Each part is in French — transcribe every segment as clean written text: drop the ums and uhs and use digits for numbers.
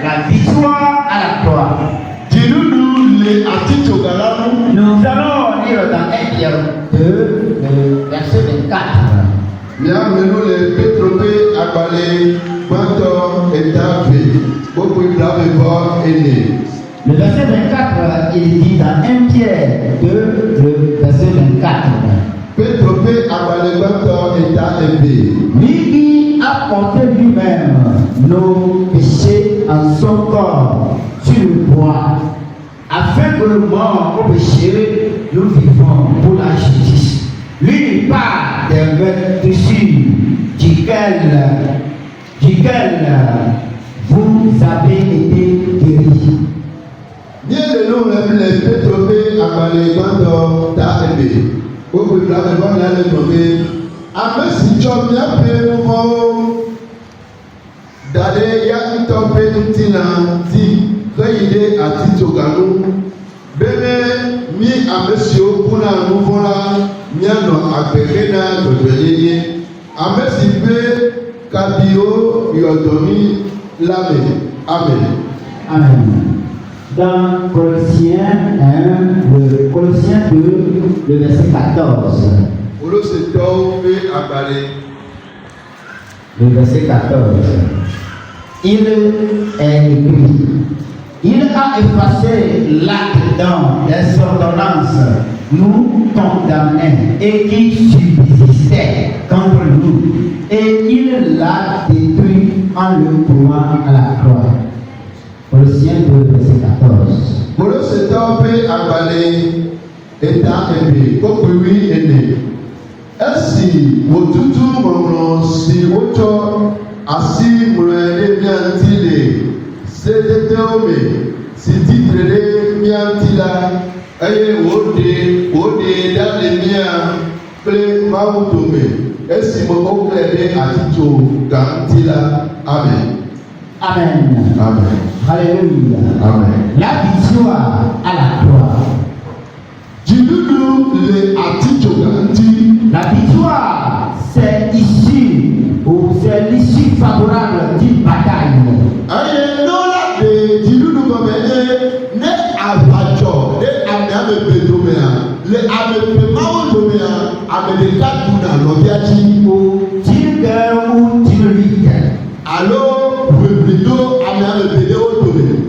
La victoire à la croix. Nous allons lire dans 1 Pierre 2, le verset 24. Le verset 24, il dit dans 1 Pierre 2, le verset 24. Lui qui a porté lui-même nos péchés en son corps sur le bois, afin que le mort au péché, nous vivons pour la justice. Lui part des vertus duquel vous avez été guéris. Amen. Dans Colossiens 2, le verset 14. Le verset 14. Il est écrit: il a effacé là-dedans des ordonnances nous condamnaient et qui subsistaient contre nous, et il l'a détruit en le clouant à la croix. Colossiens 2, verset 14. Amen. Amen. Alléluia. Amen. La victoire à la croix. La victoire, c'est issue ou c'est l'issue favorable d'une bataille.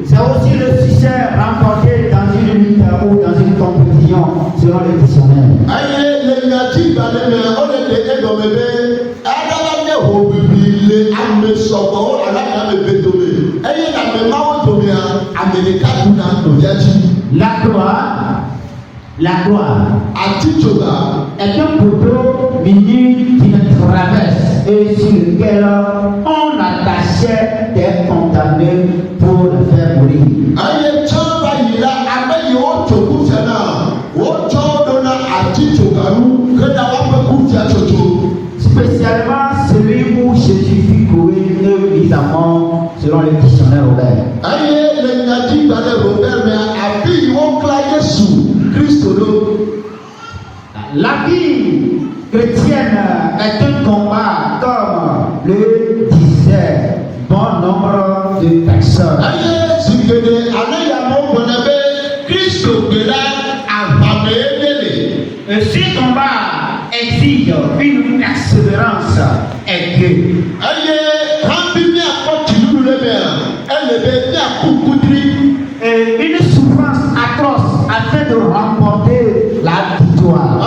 C'est aussi le succès remporté dans une lutte ou dans une compétition selon les dictionnaires. La gloire est un poteau muni d'une traverse et sur lequel on attachait des condamnés pour les faire mourir. Spécialement celui où Jésus fut cloué et mis à mort selon les dictionnaires Robert. La vie chrétienne est un combat, comme le disait bon nombre de personnes. Et ce combat exige une persévérance aiguë. Et une souffrance atroce afin de remporter la victoire.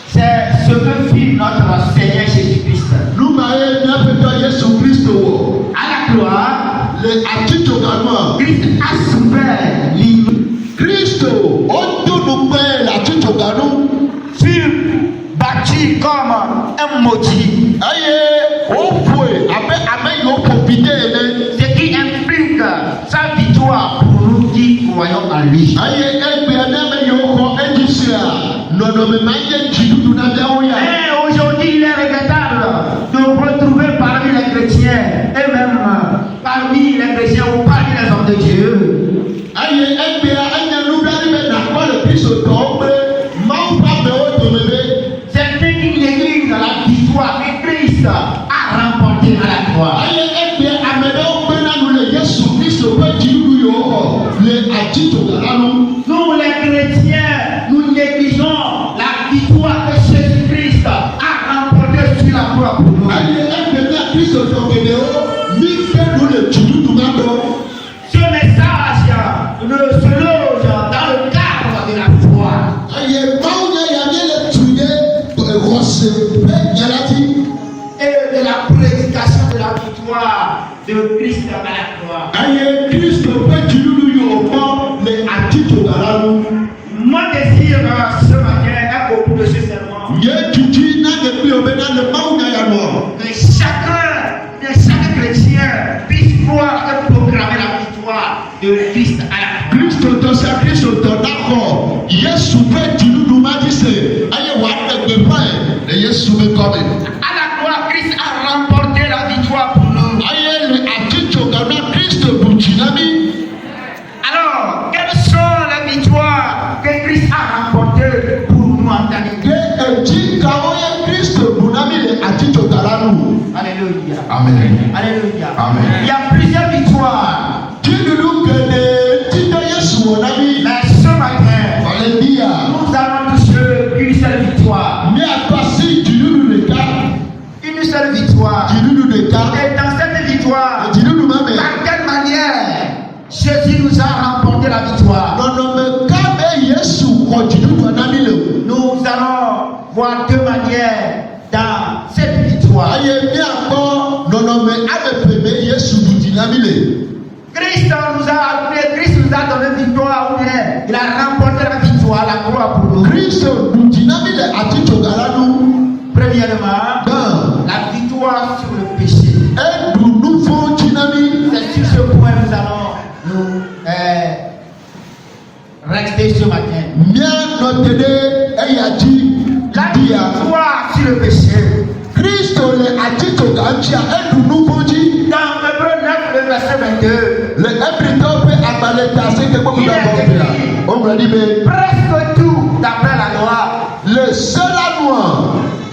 C'est ce que fit notre Seigneur Jésus-Christ. À la gloire, Christ a souffert fut battu comme un maudit. Ce qui implique sa victoire pour nous qui croyons en lui. Et aujourd'hui, il est regrettable de retrouver parmi les chrétiens et même parmi les chrétiens ou parmi les hommes de Dieu certains qui Nous les chrétiens, nous négligeons la victoire que Jésus-Christ a remportée sur la croix pour nous. Ce message se loge dans le cadre de la foi. Et de la prédication de la victoire de Christ à la croix. Mon désir ce matin est au bout de ce serment que chaque chrétien puisse croire et proclamer la victoire de Christ à la croix. À la croix, Christ a remporté la victoire pour nous. Alors, quelles sont les victoires que Christ a remportées pour nous en tant que Alléluia. Amen. Alléluia. Amen. Il y a plusieurs victoires. Mais ce matin, nous allons toucher une seule victoire. Une seule victoire. Et dans cette victoire, par quelle manière Jésus nous a remporté la victoire? Nous allons voir deux manières dans cette victoire. Christ nous a donné victoire, ou bien il a remporté la victoire, la croix pour nous. Premièrement, la victoire sur le péché. C'est sur ce point que nous allons nous rester ce matin. La victoire sur le péché. Dans Hébreux 9, le verset 22, presque tout d'après la loi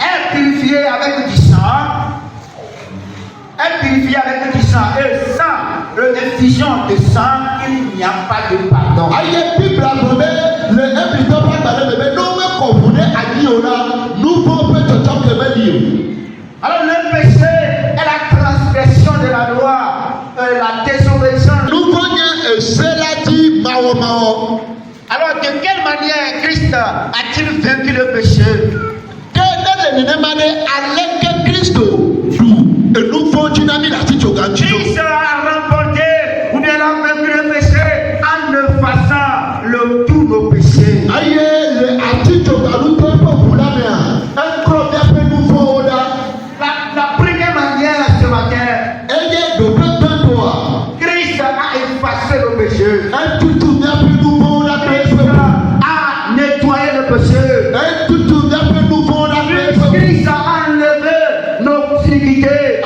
est purifié avec du sang. Et sans l'effusion de sang, il n'y a pas de pardon. Alors le péché est la transgression de la loi, la désobéissance. Alors de quelle manière Christ a-t-il vaincu le péché? Christ a remporté ou bien a vaincu le péché en effaçant tous nos péchés. La première manière ce matin, Christ a effacé le péché. A nettoyé le péché. Christ a enlevé nos iniquités.